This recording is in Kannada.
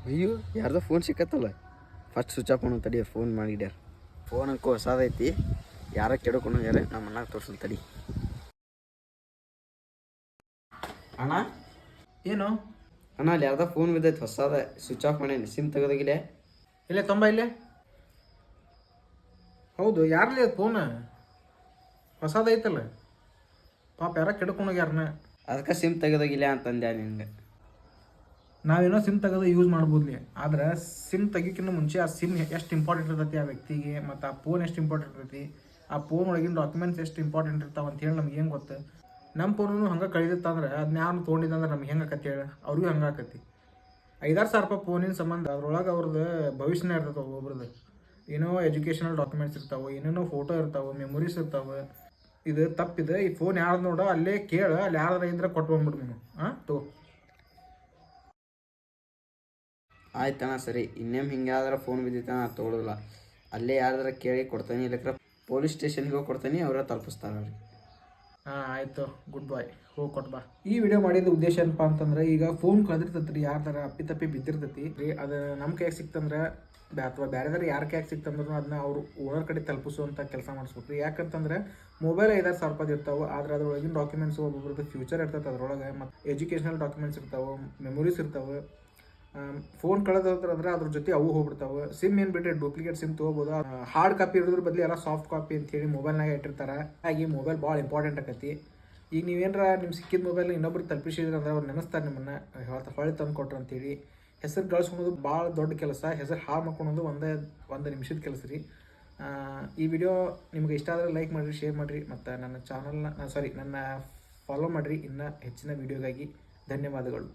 ಅಯ್ಯೋ ಯಾರ್ದೋ ಫೋನ್ ಸಿಕ್ಕತ್ತಲ್ಲ. ಫಸ್ಟ್ ಸ್ವಿಚ್ ಆಫ್ ಮಾಡೋ ತಡಿ, ಫೋನ್ ಮಾಡಿಡ್ಯಾರ. ಫೋನ್ ಅಂಕೋ ಹೊಸದೈತಿ, ಯಾರ ಕೆಡ್ಕೊಂಡು ಯಾರೇ ನಮ್ಮ ಅಣ್ಣಾಗ ತೋರ್ಸಲ್ ತಡಿ. ಅಣ್ಣ ಏನು ಅಣ್ಣ ಅಲ್ಲಿ ಯಾರ್ದೋ ಫೋನ್ ಬಿದ್ದೈತಿ ಹೊಸದ, ಸ್ವಿಚ್ ಆಫ್ ಮಾಡೇನಿ. ಸಿಮ್ ತೆಗೆದೋಗಿಲೆ. ಇಲ್ಲೇ ಇಲ್ಲೇ. ಹೌದು, ಯಾರ್ಲಿ ಅದು ಫೋನ್ ಹೊಸದೈತಲ್ಲ, ಪಾಪ ಯಾರ ಕೆಡ್ಕೊಂಡೋಗ್ಯಾರನ. ಅದಕ್ಕೆ ಸಿಮ್ ತೆಗೆದೋಗಿಲ್ಲ ಅಂತಂದೆ ನಿನ್ಗೆ. ನಾವೇನೋ ಸಿಮ್ ತೆಗೆದು ಯೂಸ್ ಮಾಡ್ಬೋದ್ಲಿ, ಆದ್ರೆ ಸಿಮ್ ತೆಗಿಯೋಕ್ಕಿಂತ ಮುಂಚೆ ಆ ಸಿಮ್ ಎಷ್ಟು ಇಂಪಾರ್ಟೆಂಟ್ ಇರ್ತೈತಿ ಆ ವ್ಯಕ್ತಿಗೆ, ಮತ್ತು ಆ ಫೋನ್ ಎಷ್ಟು ಇಂಪಾರ್ಟೆಂಟ್ ಇರ್ತೈತಿ, ಆ ಫೋನ್ ಒಳಗಿನ ಡಾಕ್ಯುಮೆಂಟ್ಸ್ ಎಷ್ಟು ಇಂಪಾರ್ಟೆಂಟ್ ಇರ್ತಾವೆ ಅಂತ ಹೇಳಿ ನಮ್ಗೆ ಹೆಂಗೆ ಗೊತ್ತು. ನಮ್ಮ ಫೋನು ಹಂಗೆ ಕಳಿದಿತ್ತಂದ್ರೆ ಅದನ್ನ ಯಾರು ತೊಗೊಂಡಿದ್ದಂದ್ರೆ ನಮ್ಗೆ ಹೆಂಗೆ ಆಕತಿ ಹೇಳಿ, ಅವ್ರಿಗೂ ಹಂಗೆ ಆಕತಿ. 5,000 ರೂಪಾಯಿ ಫೋನಿನ ಸಂಬಂಧ ಅದ್ರೊಳಗೆ ಅವ್ರದ್ದು ಭವಿಷ್ಯನೇ ಇರ್ತದೆ. ಒಬ್ಬೊಬ್ರದ್ದು ಏನೋ ಎಜುಕೇಷನಲ್ ಡಾಕ್ಯುಮೆಂಟ್ಸ್ ಇರ್ತಾವೆ, ಏನೇನೋ ಫೋಟೋ ಇರ್ತಾವೆ, ಮೆಮೊರೀಸ್ ಇರ್ತಾವೆ. ಇದು ತಪ್ಪಿದೆ. ಈ ಫೋನ್ ಯಾರು ನೋಡೋ ಅಲ್ಲೇ ಕೇಳ, ಅಲ್ಲಿ ಯಾರು ಇದ್ರೆ ಕೊಟ್ಟು ಬಂದ್ಬಿಡು ನೀನು. ಆಯ್ತಣ್ಣ ಸರಿ, ಇನ್ನೇನು ಹಿಂಗೆ ಯಾವ್ದಾರ ಫೋನ್ ಬಿದ್ದಿತ್ತ ನಾ ತೊಗೊಳೋದಿಲ್ಲ. ಅಲ್ಲೇ ಯಾರ್ದಾರ ಕೇಳಿ ಕೊಡ್ತೀನಿ, ಇಲ್ಲಕ್ರೆ ಪೊಲೀಸ್ ಸ್ಟೇಷನ್ಗೆ ಹೋಗಿ ಕೊಡ್ತೀನಿ, ಅವರ ತಲುಪಿಸ್ತಾರೆ ಅವ್ರಿಗೆ. ಆಯಿತು, ಗುಡ್ ಬಾಯ್, ಹೋಗಿ ಕೊಟ್ಟು ಬಾ. ಈ ವಿಡಿಯೋ ಮಾಡಿದ ಉದ್ದೇಶ ಏನಪ್ಪ ಅಂತಂದ್ರೆ, ಈಗ ಫೋನ್ ಕಳೆದಿರ್ತೈತಿ ರೀ, ಯಾರ್ದಾರ ಅಪ್ಪಿತಪ್ಪಿ ಬಿದ್ದಿರ್ತೈತಿ ರೀ, ಅದು ನಮ್ಮ ಕೈಗೆ ಸಿಕ್ತಂದ್ರೆ ಅಥವಾ ಬೇರೆದಾರ ಯಾರ ಕೈಗೆ ಸಿಕ್ತಂದ್ರೂ ಅದನ್ನ ಅವರು ಓನರ್ ಕಡೆ ತಲುಪಿಸುವಂಥ ಕೆಲಸ ಮಾಡಿಸ್ಬೇಕು ರೀ. ಯಾಕಂತಂದ್ರೆ ಮೊಬೈಲ್ 5,000 ರೂಪಾಯಿ ಇರ್ತಾವೆ, ಆದ್ರೆ ಅದ್ರೊಳಗಿನ ಡಾಕ್ಯುಮೆಂಟ್ಸ್ ಒಬ್ಬೊಬ್ರದ್ದು ಫ್ಯೂಚರ್ ಇರ್ತೈತೆ ಅದರೊಳಗೆ, ಮತ್ತು ಎಜುಕೇಷನಲ್ ಡಾಕ್ಯುಮೆಂಟ್ಸ್ ಇರ್ತಾವೆ, ಮೆಮೊರೀಸ್ ಇರ್ತಾವೆ. ಫೋನ್ ಕಳೆದ್ರೆ ಅದ್ರ ಜೊತೆ ಅವು ಹೋಗ್ಬಿಡ್ತಾವೆ. ಸಿಮ್ ಏನು ಬಿಟ್ಟರೆ ಡೂಪ್ಲಿಕೇಟ್ ಸಿಮ್ ತೊಗೋಬೋದು. ಹಾರ್ಡ್ ಕಾಪಿ ಇರೋದ್ರ ಬದಲು ಎಲ್ಲ ಸಾಫ್ಟ್ ಕಾಪಿ ಅಂತೇಳಿ ಮೊಬೈಲ್ನಾಗ ಇಟ್ಟಿರ್ತಾರೆ. ಹಾಗೆ ಮೊಬೈಲ್ ಭಾಳ ಇಂಪಾರ್ಟೆಂಟ್ ಆಕತಿ. ಈಗ ನೀವೇನಾರ ನಿಮ್ಮ ಸಿಕ್ಕಿದ ಮೊಬೈಲ್ನ ಇನ್ನೊಬ್ರು ತಲುಪಿಸಿದ್ರೆ ಅಂದ್ರೆ ಅವ್ರು ನೆನೆಸ್ತಾರೆ ನಿಮ್ಮನ್ನು, ಹೊಳೆ ತಂದು ಕೊಟ್ರು ಅಂತೇಳಿ. ಹೆಸರು ಗಳಿಸ್ಕೊಳೋದು ಭಾಳ ದೊಡ್ಡ ಕೆಲಸ, ಹೆಸರು ಹಾಳು ಮಾಡ್ಕೊಳೋದು ಒಂದು ನಿಮಿಷದ ಕೆಲಸ ರೀ. ಈ ವಿಡಿಯೋ ನಿಮ್ಗೆ ಇಷ್ಟ ಆದರೆ ಲೈಕ್ ಮಾಡಿರಿ, ಶೇರ್ ಮಾಡಿರಿ, ಮತ್ತು ನನ್ನ ಚಾನಲ್ನ ನನ್ನ ಫಾಲೋ ಮಾಡಿರಿ ಇನ್ನೂ ಹೆಚ್ಚಿನ ವೀಡಿಯೋಗಾಗಿ. ಧನ್ಯವಾದಗಳು.